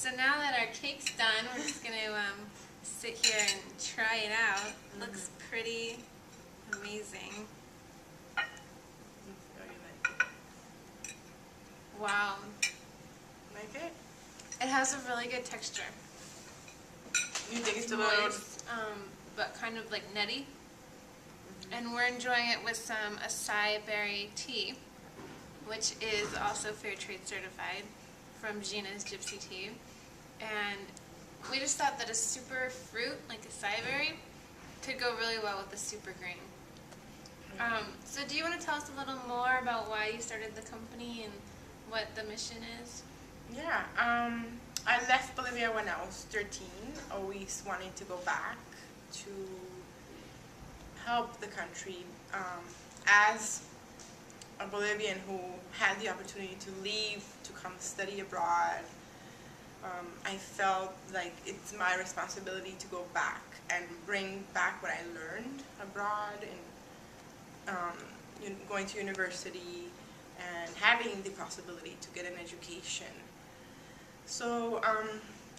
So now that our cake's done, we're just going to sit here and try it out. It looks pretty amazing. Wow. Like it? It has a really good texture. You think it's a Moist, little... but kind of like nutty. And we're enjoying it with some acai berry tea, which is also fair trade certified from Gina's Gypsy Tea. And we just thought that a super fruit like acai berry could go really well with the super green. So do you want to tell us a little more about why you started the company and what the mission is? Yeah, I left Bolivia when I was 13, always wanting to go back to help the country. As a Bolivian who had the opportunity to leave to come study abroad, I felt like it's my responsibility to go back and bring back what I learned abroad and going to university and having the possibility to get an education. So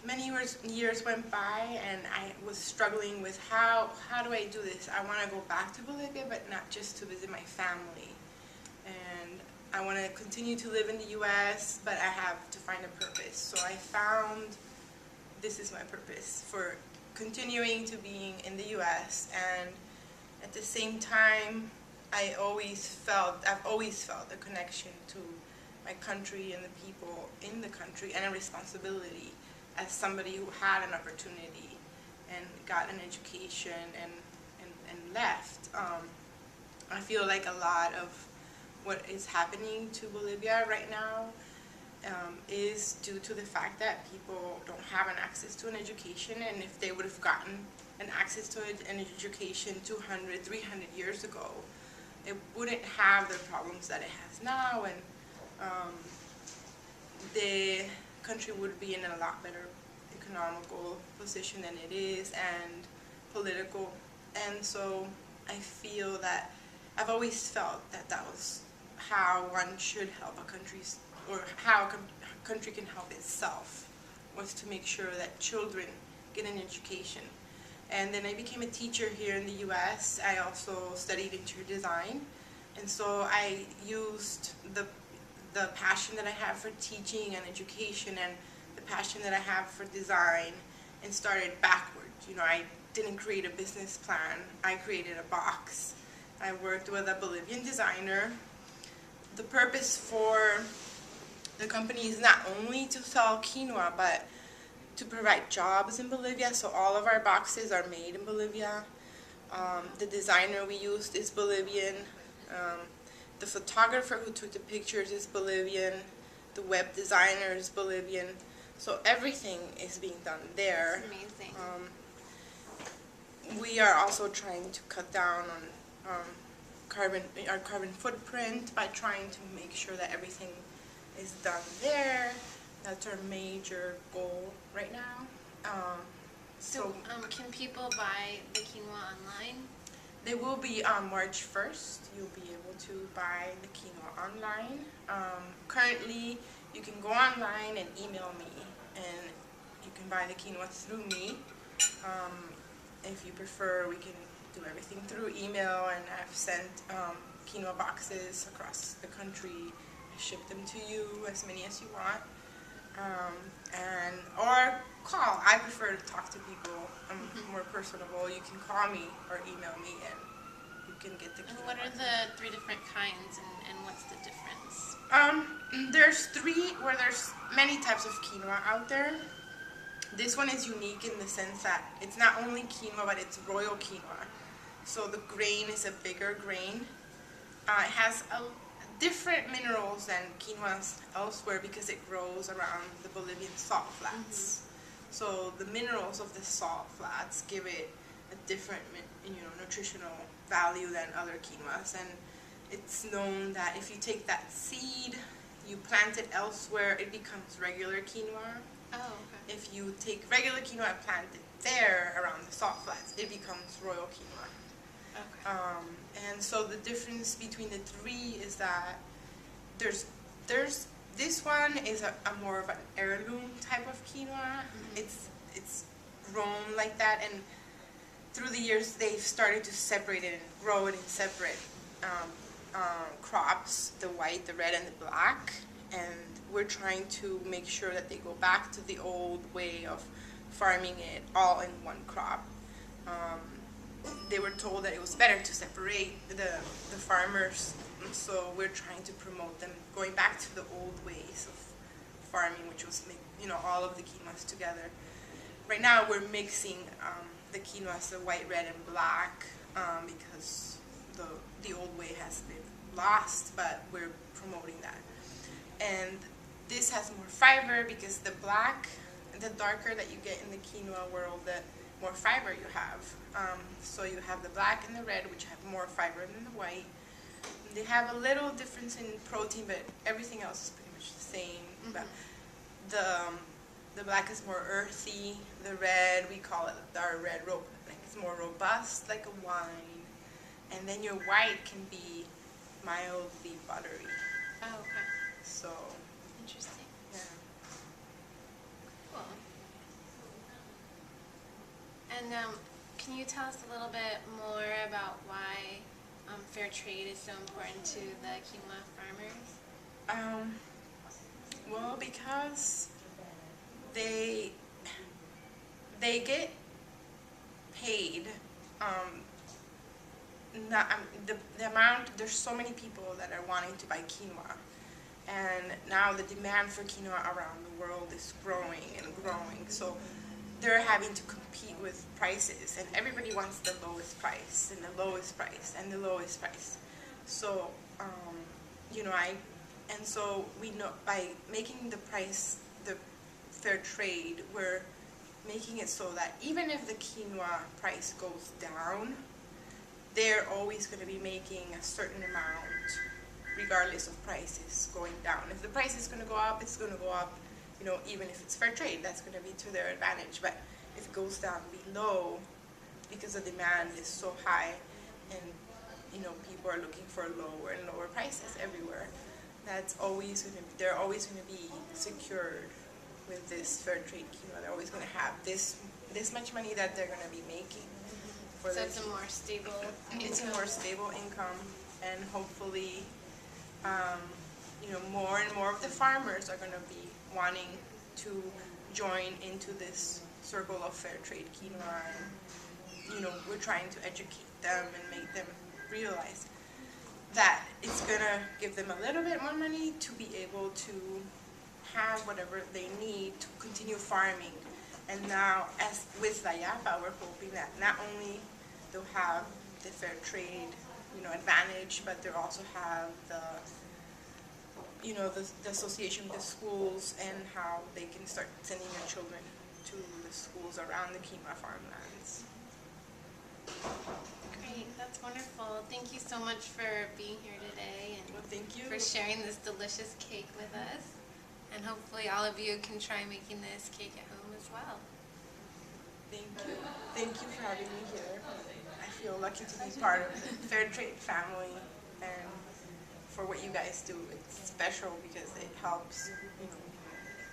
many years went by and I was struggling with how do I do this? I want to go back to Bolivia, but not just to visit my family. And I want to continue to live in the U.S., but I have to find a purpose. So I found this is my purpose for continuing to being in the U.S. And at the same time, I've always felt a connection to my country and the people in the country, and a responsibility as somebody who had an opportunity and got an education and left. I feel like a lot of what is happening to Bolivia right now is due to the fact that people don't have an access to an education, and if they would have gotten an access to an education 200, 300 years ago, it wouldn't have the problems that it has now, and the country would be in a lot better economical position than it is, and political. And so I feel that I've always felt that that was how one should help a country's, or how a country can help itself, was to make sure that children get an education. And then I became a teacher here in the U.S. I also studied interior design, and so I used the passion that I have for teaching and education and the passion that I have for design and started backwards. You know, I didn't create a business plan. I created a box. I worked with a Bolivian designer. The purpose for the company is not only to sell quinoa, but to provide jobs in Bolivia. So all of our boxes are made in Bolivia. The designer we used is Bolivian. The photographer who took the pictures is Bolivian. The web designer is Bolivian. So everything is being done there. That's amazing. We are also trying to cut down on our carbon footprint by trying to make sure that everything is done there. That's our major goal right now. So can people buy the quinoa online? They will be on March 1st. You'll be able to buy the quinoa online. Currently, you can go online and email me, and you can buy the quinoa through me. If you prefer, we can do everything through email, and I've sent quinoa boxes across the country. I ship them to you, as many as you want. Or call. I prefer to talk to people. I'm more personable. You can call me or email me, and you can get the quinoa. And what are the 3 different kinds, and what's the difference? There's many types of quinoa out there. This one is unique in the sense that it's not only quinoa, but it's royal quinoa. So the grain is a bigger grain. It has different minerals than quinoas elsewhere because it grows around the Bolivian salt flats. So the minerals of the salt flats give it a different, nutritional value than other quinoas. And it's known that if you take that seed, you plant it elsewhere, it becomes regular quinoa. Oh, okay. If you take regular quinoa and plant it there around the salt flats, it becomes royal quinoa. Okay. And so the difference between the 3 is that there's this one is a more of an heirloom type of quinoa, grown like that, and through the years they've started to separate it and grow it in separate crops, the white, the red, and the black, and we're trying to make sure that they go back to the old way of farming it all in one crop. They were told that it was better to separate the farmers, so we're trying to promote them going back to the old ways of farming, which was all of the quinoas together. Right now we're mixing the quinoas, the white, red, and black, because the old way has been lost, but we're promoting that. And this has more fiber because the black, the darker that you get in the quinoa world, the more fiber you have. So you have the black and the red, which have more fiber than the white. They have a little difference in protein, but everything else is pretty much the same. Mm-hmm. But the black is more earthy. The red, we call it our red, like it's more robust, like a wine. And then your white can be mildly buttery. Oh, okay. So interesting. Yeah. Cool. And can you tell us a little bit more about why fair trade is so important to the quinoa farmers? Well, because they get paid. The amount, there's so many people that are wanting to buy quinoa, and now the demand for quinoa around the world is growing and growing, so they're having to compete with prices, and everybody wants the lowest price and the lowest price and the lowest price. So so we know by making the price the fair trade, we're making it so that even if the quinoa price goes down, they're always going to be making a certain amount regardless of prices going down. If the price is going to go up, it's going to go up, even if it's fair trade, that's going to be to their advantage. But if it goes down below, because the demand is so high and people are looking for lower and lower prices everywhere, they're always going to be secured with this fair trade quinoa. They're always going to have this much money that they're going to be making. So it's a more stable income. It's a more stable income, and hopefully, more and more of the farmers are going to be wanting to join into this circle of fair trade quinoa, and we're trying to educate them and make them realize that it's going to give them a little bit more money to be able to have whatever they need to continue farming. And now, as with the Yapa, we're hoping that not only they'll have the fair trade, advantage, but they'll also have the association with the schools, and how they can start sending their children to the schools around the quinoa farmlands. Great, that's wonderful. Thank you so much for being here today, and Thank you for sharing this delicious cake with us. And hopefully all of you can try making this cake at home as well. Thank you. Thank you for having me here. I feel lucky to be part of the Fair Trade family, and for what you guys do. It's special because it helps,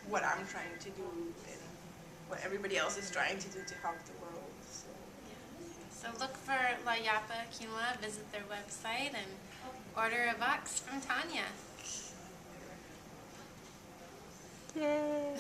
what I'm trying to do and what everybody else is trying to do to help the world. So look for La Yapa Quinoa, visit their website, and order a box from Tania. Yay!